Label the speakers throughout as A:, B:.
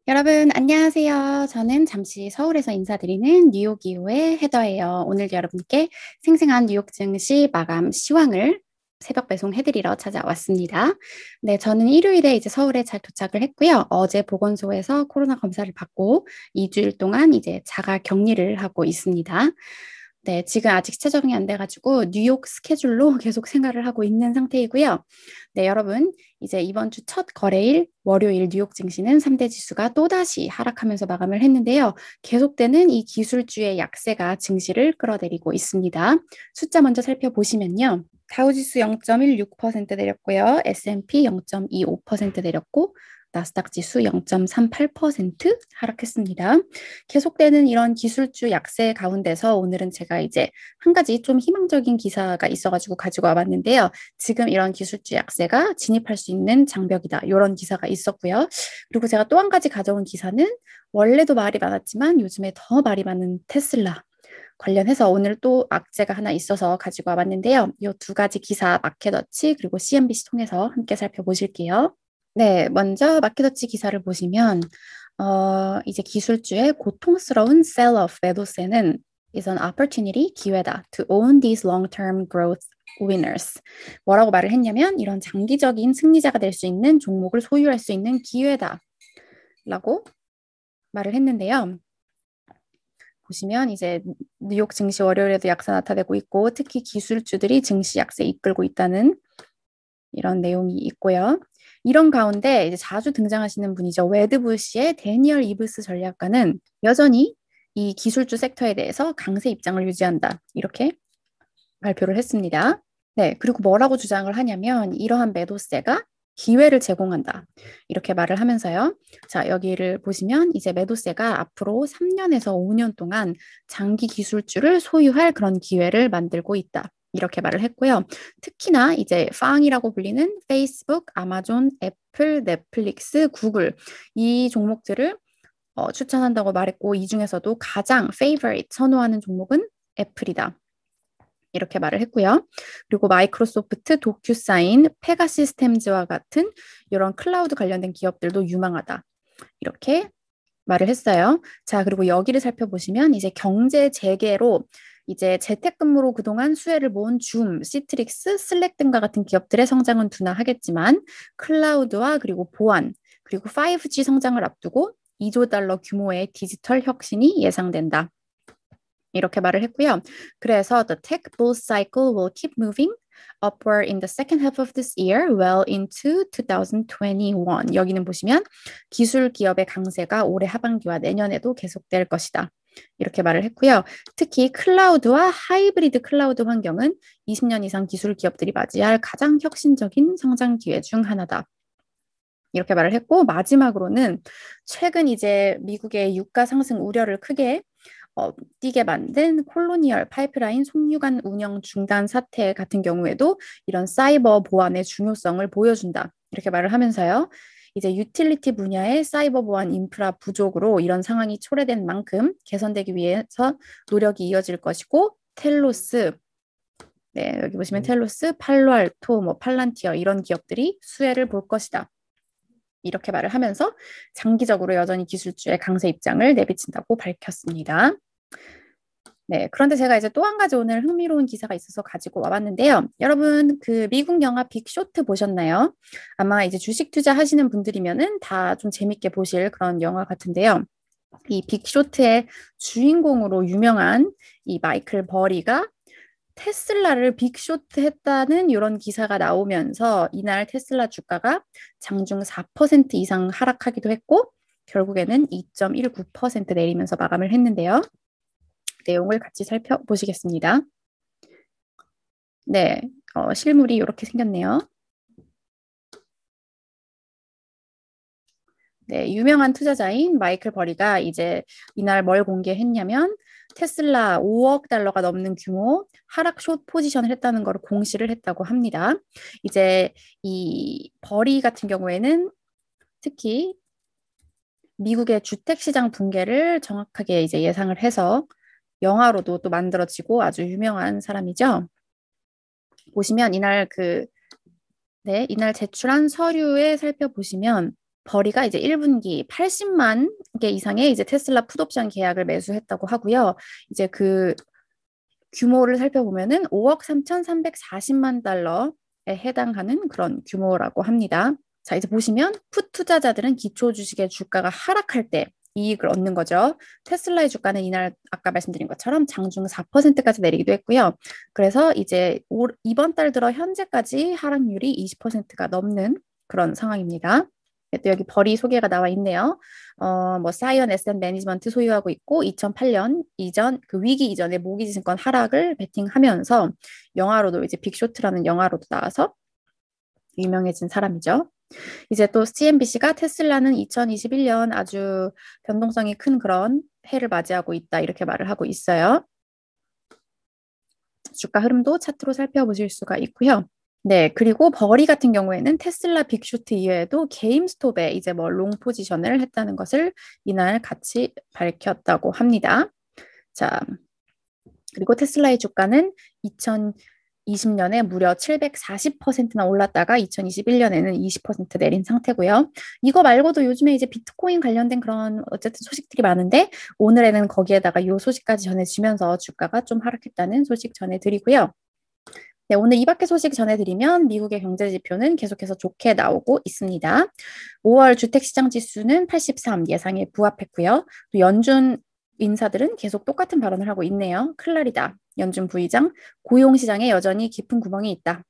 A: 여러분, 안녕하세요. 저는 잠시 서울에서 인사드리는 뉴욕 이후의 헤더예요. 오늘 여러분께 생생한 뉴욕 증시 마감 시황을 새벽 배송해드리러 찾아왔습니다. 네, 저는 일요일에 이제 서울에 잘 도착을 했고요. 어제 보건소에서 코로나 검사를 받고 2주일 동안 이제 자가 격리를 하고 있습니다. 네, 지금 아직 최적이 안 돼가지고 뉴욕 스케줄로 계속 생활을 하고 있는 상태이고요. 네, 여러분, 이제 이번 주 첫 거래일 월요일 뉴욕 증시는 3대 지수가 또다시 하락하면서 마감을 했는데요. 계속되는 이 기술주의 약세가 증시를 끌어내리고 있습니다. 숫자 먼저 살펴보시면요. 다우지수 0.16% 내렸고요. S&P 0.25% 내렸고 나스닥 지수 0.38% 하락했습니다. 계속되는 이런 기술주 약세 가운데서 오늘은 제가 이제 한 가지 좀 희망적인 기사가 있어가지고 가지고 와봤는데요. 지금 이런 기술주 약세가 진입할 수 있는 장벽이다. 이런 기사가 있었고요. 그리고 제가 또 한 가지 가져온 기사는 원래도 말이 많았지만 요즘에 더 말이 많은 테슬라 관련해서 오늘 또 악재가 하나 있어서 가지고 와봤는데요. 이 두 가지 기사 마켓워치 그리고 CNBC 통해서 함께 살펴보실게요. 네, 먼저 마켓워치 기사를 보시면 이제 기술주의 고통스러운 sell-off 매도세는 is an opportunity, 기회다 to own these long-term growth winners. 뭐라고 말을 했냐면 이런 장기적인 승리자가 될 수 있는 종목을 소유할 수 있는 기회다 라고 말을 했는데요. 보시면 이제 뉴욕 증시 월요일에도 약세 나타내고 있고 특히 기술주들이 증시 약세 이끌고 있다는 이런 내용이 있고요. 이런 가운데 이제 자주 등장하시는 분이죠. 웨드부시의 데니얼 이브스 전략가는 여전히 이 기술주 섹터에 대해서 강세 입장을 유지한다. 이렇게 발표를 했습니다. 네, 그리고 뭐라고 주장을 하냐면 이러한 매도세가 기회를 제공한다. 이렇게 말을 하면서요. 자, 여기를 보시면 이제 매도세가 앞으로 3년에서 5년 동안 장기 기술주를 소유할 그런 기회를 만들고 있다. 이렇게 말을 했고요. 특히나 이제 팡이라고 불리는 페이스북, 아마존, 애플, 넷플릭스, 구글 이 종목들을 추천한다고 말했고 이 중에서도 가장 favorite 선호하는 종목은 애플이다. 이렇게 말을 했고요. 그리고 마이크로소프트, 도큐사인, 페가시스템즈와 같은 이런 클라우드 관련된 기업들도 유망하다. 이렇게 말을 했어요. 자, 그리고 여기를 살펴보시면 이제 경제 재개로 이제 재택근무로 그동안 수혜를 모은 줌, 시트릭스, 슬랙 등과 같은 기업들의 성장은 둔화하겠지만 클라우드와 그리고 보안, 그리고 5G 성장을 앞두고 2조 달러 규모의 디지털 혁신이 예상된다. 이렇게 말을 했고요. 그래서 the tech bull cycle will keep moving upward in the second half of this year well into 2021. 여기는 보시면 기술 기업의 강세가 올해 하반기와 내년에도 계속될 것이다. 이렇게 말을 했고요. 특히 클라우드와 하이브리드 클라우드 환경은 20년 이상 기술 기업들이 맞이할 가장 혁신적인 성장 기회 중 하나다. 이렇게 말을 했고 마지막으로는 최근 이제 미국의 유가 상승 우려를 크게 띄게 만든 콜로니얼 파이프라인 송유관 운영 중단 사태 같은 경우에도 이런 사이버 보안의 중요성을 보여준다. 이렇게 말을 하면서요. 이제 유틸리티 분야의 사이버 보안 인프라 부족으로 이런 상황이 초래된 만큼 개선되기 위해서 노력이 이어질 것이고 텔로스 네, 여기 보시면 텔로스, 팔로알토, 뭐 팔란티어 이런 기업들이 수혜를 볼 것이다. 이렇게 말을 하면서 장기적으로 여전히 기술주의 강세 입장을 내비친다고 밝혔습니다. 네, 그런데 제가 이제 또 한 가지 오늘 흥미로운 기사가 있어서 가지고 와봤는데요. 여러분, 그 미국 영화 빅쇼트 보셨나요? 아마 이제 주식 투자하시는 분들이면은 다 좀 재밌게 보실 그런 영화 같은데요. 이 빅쇼트의 주인공으로 유명한 이 마이클 버리가 테슬라를 빅쇼트 했다는 이런 기사가 나오면서 이날 테슬라 주가가 장중 4% 이상 하락하기도 했고 결국에는 2.19% 내리면서 마감을 했는데요. 내용을 같이 살펴보시겠습니다. 네, 실물이 이렇게 생겼네요. 네, 유명한 투자자인 마이클 버리가 이제 이날 뭘 공개했냐면 테슬라 5억 달러가 넘는 규모 하락 숏 포지션을 했다는 걸 공시를 했다고 합니다. 이제 이 버리 같은 경우에는 특히 미국의 주택 시장 붕괴를 정확하게 이제 예상을 해서 영화로도 또 만들어지고 아주 유명한 사람이죠. 보시면 이날 네, 이날 제출한 서류에 살펴보시면 버리가 이제 1분기 80만 개 이상의 이제 테슬라 풋옵션 계약을 매수했다고 하고요. 이제 그 규모를 살펴보면은 5억 3,340만 달러에 해당하는 그런 규모라고 합니다. 자, 이제 보시면 풋 투자자들은 기초 주식의 주가가 하락할 때 이익을 얻는 거죠. 테슬라의 주가는 이날 아까 말씀드린 것처럼 장중 4%까지 내리기도 했고요. 그래서 이제 이번 달 들어 현재까지 하락률이 20%가 넘는 그런 상황입니다. 또 여기 벌이 소개가 나와 있네요. 뭐 사이언 에셋 매니지먼트 소유하고 있고 2008년 이전 그 위기 이전에 모기지 증권 하락을 베팅하면서 영화로도 이제 빅쇼트라는 영화로도 나와서 유명해진 사람이죠. 이제 또 CNBC가 테슬라는 2021년 아주 변동성이 큰 그런 해를 맞이하고 있다 이렇게 말을 하고 있어요. 주가 흐름도 차트로 살펴보실 수가 있고요. 네, 그리고 버리 같은 경우에는 테슬라 빅쇼트 이외에도 게임스톱에 이제 뭐 롱 포지션을 했다는 것을 이날 같이 밝혔다고 합니다. 자, 그리고 테슬라의 주가는 2020년에 무려 740%나 올랐다가 2021년에는 20% 내린 상태고요. 이거 말고도 요즘에 이제 비트코인 관련된 그런 어쨌든 소식들이 많은데 오늘에는 거기에다가 이 소식까지 전해주면서 주가가 좀 하락했다는 소식 전해드리고요. 네, 오늘 이 밖의 소식 전해드리면 미국의 경제 지표는 계속해서 좋게 나오고 있습니다. 5월 주택시장 지수는 83 예상에 부합했고요. 또 연준 인사들은 계속 똑같은 발언을 하고 있네요. 클라리다 연준 부의장 고용시장에 여전히 깊은 구멍이 있다.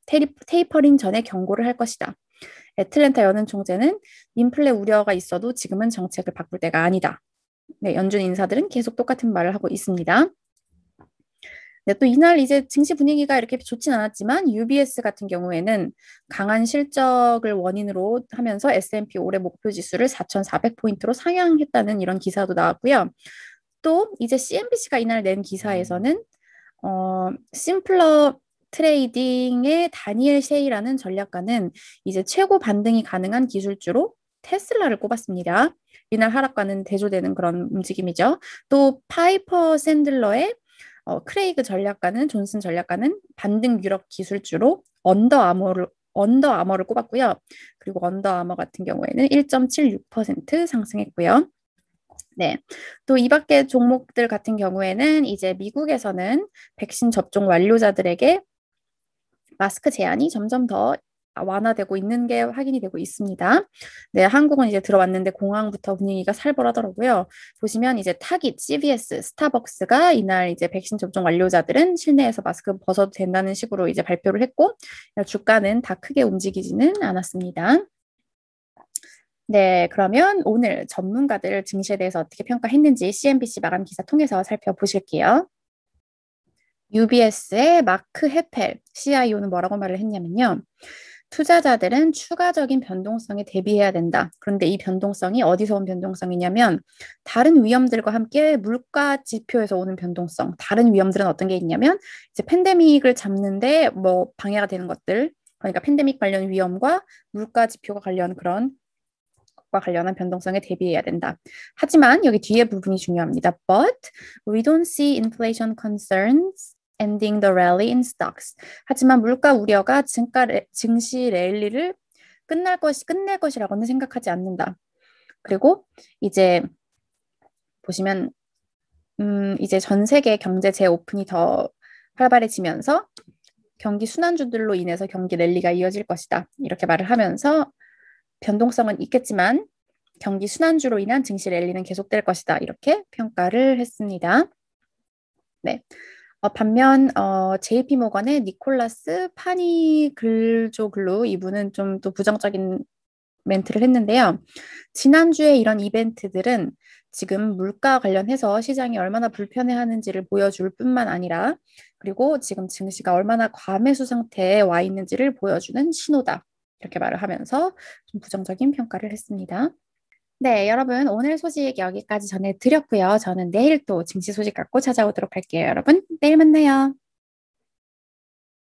A: 테이퍼링 전에 경고를 할 것이다. 애틀랜타 연은 총재는 인플레 우려가 있어도 지금은 정책을 바꿀 때가 아니다. 네, 연준 인사들은 계속 똑같은 말을 하고 있습니다. 네, 또 이날 이제 증시 분위기가 이렇게 좋진 않았지만 UBS 같은 경우에는 강한 실적을 원인으로 하면서 S&P 올해 목표 지수를 4,400포인트로 상향했다는 이런 기사도 나왔고요. 또 이제 CNBC가 이날 낸 기사에서는 심플러 트레이딩의 다니엘 셰이라는 전략가는 이제 최고 반등이 가능한 기술주로 테슬라를 꼽았습니다. 이날 하락과는 대조되는 그런 움직임이죠. 또 파이퍼 샌들러의 크레이그 전략가는 존슨 전략가는 반등 유럽 기술주로 언더아머를 꼽았고요. 그리고 언더아머 같은 경우에는 1.76% 상승했고요. 네. 또 이 밖의 종목들 같은 경우에는 이제 미국에서는 백신 접종 완료자들에게 마스크 제한이 점점 더 완화되고 있는 게 확인이 되고 있습니다. 네, 한국은 이제 들어왔는데 공항부터 분위기가 살벌하더라고요. 보시면 이제 타깃, CVS, 스타벅스가 이날 이제 백신 접종 완료자들은 실내에서 마스크 벗어도 된다는 식으로 이제 발표를 했고 주가는 다 크게 움직이지는 않았습니다. 네, 그러면 오늘 전문가들 증시에 대해서 어떻게 평가했는지 CNBC 마감 기사 통해서 살펴보실게요. UBS의 마크 헤펠 CIO는 뭐라고 말을 했냐면요. 투자자들은 추가적인 변동성에 대비해야 된다. 그런데 이 변동성이 어디서 온 변동성이냐면 다른 위험들과 함께 물가 지표에서 오는 변동성. 다른 위험들은 어떤 게 있냐면 이제 팬데믹을 잡는데 뭐 방해가 되는 것들. 그러니까 팬데믹 관련 위험과 물가 지표가 관련 그런 과 관련한 변동성에 대비해야 된다. 하지만 여기 뒤에 부분이 중요합니다. But we don't see inflation concerns ending the rally in stocks. 하지만 물가 우려가 증시 랠리를 끝낼 것이라고는 생각하지 않는다. 그리고 이제 보시면 이제 전 세계 경제 재오픈이 더 활발해지면서 경기 순환주들로 인해서 경기 랠리가 이어질 것이다. 이렇게 말을 하면서 변동성은 있겠지만 경기 순환주로 인한 증시 랠리는 계속될 것이다. 이렇게 평가를 했습니다. 네. 반면 JP 모건의 니콜라스 파니글조글루 이분은 좀 또 부정적인 멘트를 했는데요. 지난주에 이런 이벤트들은 지금 물가 관련해서 시장이 얼마나 불편해하는지를 보여줄 뿐만 아니라 그리고 지금 증시가 얼마나 과매수 상태에 와 있는지를 보여주는 신호다. 이렇게 말을 하면서 좀 부정적인 평가를 했습니다. 네, 여러분 오늘 소식 여기까지 전해드렸고요. 저는 내일 또 증시 소식 갖고 찾아오도록 할게요. 여러분 내일 만나요.